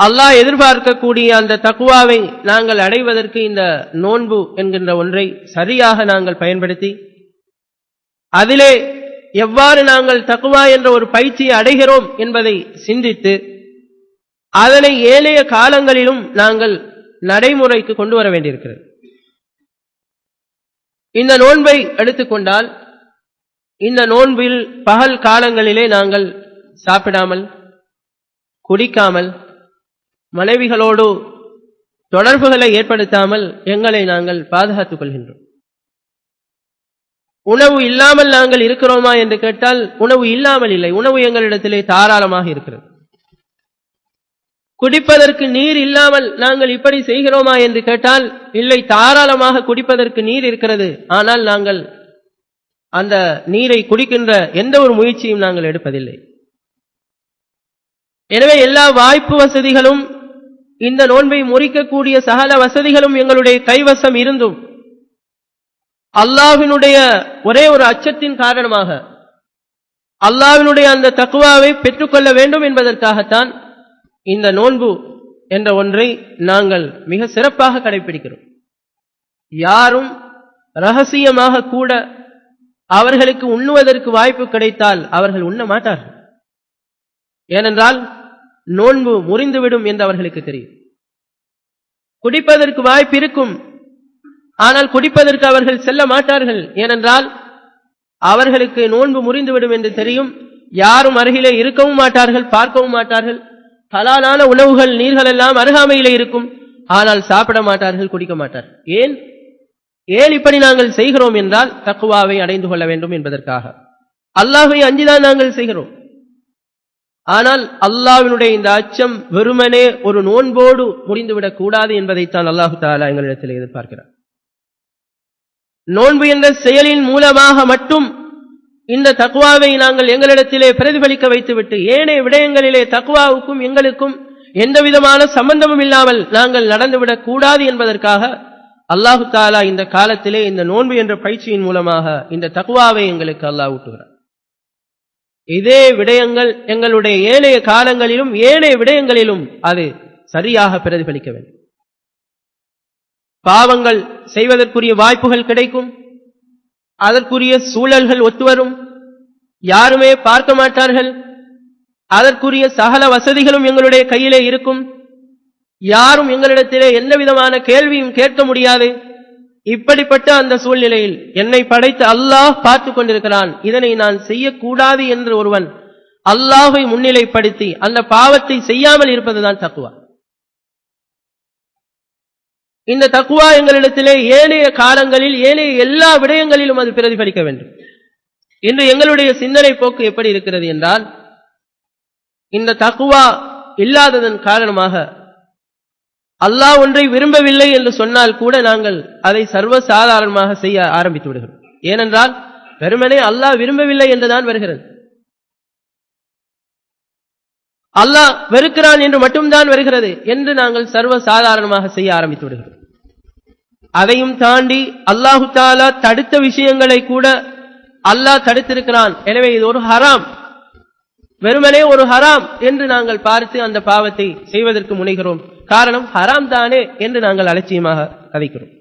அல்லாஹ் எதிர்பார்க்கக்கூடிய அந்த தக்வாவை நாங்கள் அடைவதற்கு இந்த நோன்பு என்கின்ற ஒன்றை சரியாக நாங்கள் பயன்படுத்தி அதிலே எவ்வாறு நாங்கள் தக்வா என்ற ஒரு பயிற்சியை அடைகிறோம் என்பதை சிந்தித்து அதனை ஏனைய காலங்களிலும் நாங்கள் நடைமுறைக்கு கொண்டு வர வேண்டியிருக்கிறது. இந்த நோன்பை எடுத்துக்கொண்டால் இந்த நோன்பில் பகல் காலங்களிலே நாங்கள் சாப்பிடாமல் குடிக்காமல் மனைவிகளோடு தொடர்புகளை ஏற்படுத்தாமல் எங்களை நாங்கள் பாதுகாத்துக் கொள்கின்றோம். உணவு இல்லாமல் நாங்கள் இருக்கிறோமா என்று கேட்டால் உணவு இல்லாமல் இல்லை, உணவு எங்களிடத்திலே தாராளமாக இருக்கிறது. குடிப்பதற்கு நீர் இல்லாமல் நாங்கள் இப்படி செய்கிறோமா என்று கேட்டால் இல்லை, தாராளமாக குடிப்பதற்கு நீர் இருக்கிறது. ஆனால் நாங்கள் அந்த நீரை குடிக்கின்ற எந்த ஒரு முயற்சியும் நாங்கள் எடுப்பதில்லை. எனவே எல்லா வாய்ப்பு வசதிகளும் இந்த நோன்பை முறிக்கக்கூடிய சகல வசதிகளும் எங்களுடைய கைவசம் இருந்தும் அல்லாஹ்வினுடைய ஒரே ஒரு அச்சத்தின் காரணமாக அல்லாஹ்வினுடைய அந்த தக்வாவை பெற்றுக்கொள்ள வேண்டும் என்பதற்காகத்தான் இந்த நோன்பு என்ற ஒன்றை நாங்கள் மிக சிறப்பாக கடைபிடிக்கிறோம். யாரும் ரகசியமாக கூட அவர்களுக்கு உண்ணுவதற்கு வாய்ப்பு கிடைத்தால் அவர்கள் உண்ண மாட்டார்கள். ஏனென்றால் நோன்பு முறிந்துவிடும் என்று அவர்களுக்கு தெரியும். குடிப்பதற்கு வாய்ப்பு இருக்கும், ஆனால் குடிப்பதற்கு அவர்கள் செல்ல மாட்டார்கள். ஏனென்றால் அவர்களுக்கு நோன்பு முறிந்துவிடும் என்று தெரியும். யாரும் அருகிலே இருக்கவும் மாட்டார்கள், பார்க்கவும் மாட்டார்கள். ஹலாலான உணவுகள் நீர்கள் எல்லாம் அருகாமையிலே இருக்கும், ஆனால் சாப்பிட மாட்டார்கள், குடிக்க மாட்டார்கள். ஏன் இப்படி நாங்கள் செய்கிறோம் என்றால் தக்வாவை அடைந்து கொள்ள வேண்டும் என்பதற்காக. அல்லாஹ்வை அஞ்சிதான் நாங்கள் செய்கிறோம். ஆனால் அல்லாஹ்வினுடைய இந்த அச்சம் வெறுமனே ஒரு நோன்போடு முடிந்துவிடக் கூடாது என்பதைத்தான் அல்லாஹு தஆலா எங்களிடத்தில் எதிர்பார்க்கிறார். நோன்பு என்ற செயலின் மூலமாக மட்டும் இந்த தக்வாவை நாங்கள் எங்களிடத்திலே பிரதிபலிக்க வைத்துவிட்டு ஏனைய விடயங்களிலே தக்வாவுக்கும் எங்களுக்கும் எந்த விதமான சம்பந்தமும் இல்லாமல் நாங்கள் நடந்துவிடக் கூடாது என்பதற்காக அல்லாஹு தஆலா இந்த காலத்திலே இந்த நோன்பு என்ற பயிற்சியின் மூலமாக இந்த தக்வாவை எங்களுக்கு அல்லாஹ் ஊட்டுகிறார். இதே விடயங்கள் எங்களுடைய ஏனைய காலங்களிலும் ஏனைய விடயங்களிலும் அது சரியாக பிரதிபலிக்க வேண்டும். பாவங்கள் செய்வதற்குரிய வாய்ப்புகள் கிடைக்கும், அதற்குரிய சூழல்கள் ஒத்துவரும், யாருமே பார்க்க மாட்டார்கள், அதற்குரிய சகல வசதிகளும் எங்களுடைய கையிலே இருக்கும், யாரும் எங்களிடத்திலே எந்த விதமான கேள்வியும் கேட்க முடியாது. இப்படிப்பட்ட அந்த சூழ்நிலையில் என்னை படைத்த அல்லாஹ் பார்த்து கொண்டிருக்கிறான், இதனை நான் செய்யக்கூடாது என்று ஒருவன் அல்லாஹை முன்னிலைப்படுத்தி அந்த பாவத்தை செய்யாமல் இருப்பதுதான் தக்வா. இந்த தக்வா எங்களிடத்திலே ஏனைய காலங்களில் ஏனைய எல்லா விடயங்களிலும் அது பிரதிபலிக்க வேண்டும். இன்று எங்களுடைய சிந்தனை போக்கு எப்படி இருக்கிறது என்றால், இந்த தக்வா இல்லாததன் காரணமாக அல்லாஹ் ஒன்றை விரும்பவில்லை என்று சொன்னால் கூட நாங்கள் அதை சர்வசாதாரணமாக செய்ய ஆரம்பித்து விடுகிறோம். ஏனென்றால் வெறுமனே அல்லாஹ் விரும்பவில்லை என்றுதான் வருகிறது. அல்லாஹ் வெறுக்கிறான் என்று மட்டும்தான் வருகிறது என்று நாங்கள் சர்வசாதாரணமாக செய்ய ஆரம்பித்து விடுகிறோம். அதையும் தாண்டி அல்லாஹு தஆலா தடுத்த விஷயங்களை கூட அல்லாஹ் தடுத்திருக்கிறான். எனவே இது ஒரு ஹராம், வெறுமனே ஒரு ஹராம் என்று நாங்கள் பார்த்து அந்த பாவத்தை செய்வதற்கு முனைகிறோம். காரணம் ஹராம் தானே என்று நாங்கள் அலட்சியமாக கதைக்கிறோம்.